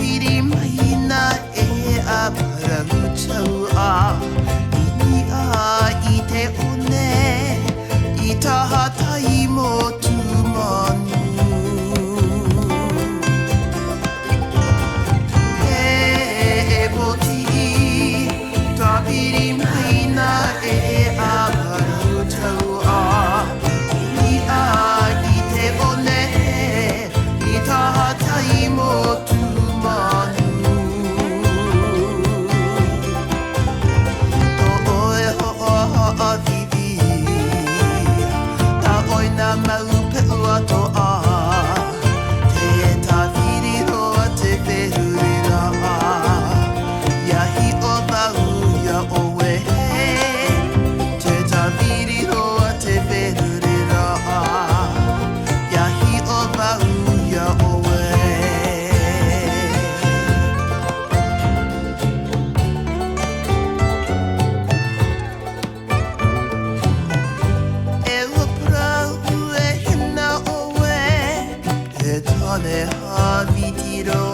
piri mai na e a parau a ini a I te one I taha tai mo tu manu e poti ta piri mai na e a parau a ini a I te one I taha tai mo tu manu Maupe ua toa Te tawhiri roa te whehurira Iahi o tau ia oe Te tawhiri roa te whehurira Iahi o tau ia oe Tane ha vitiro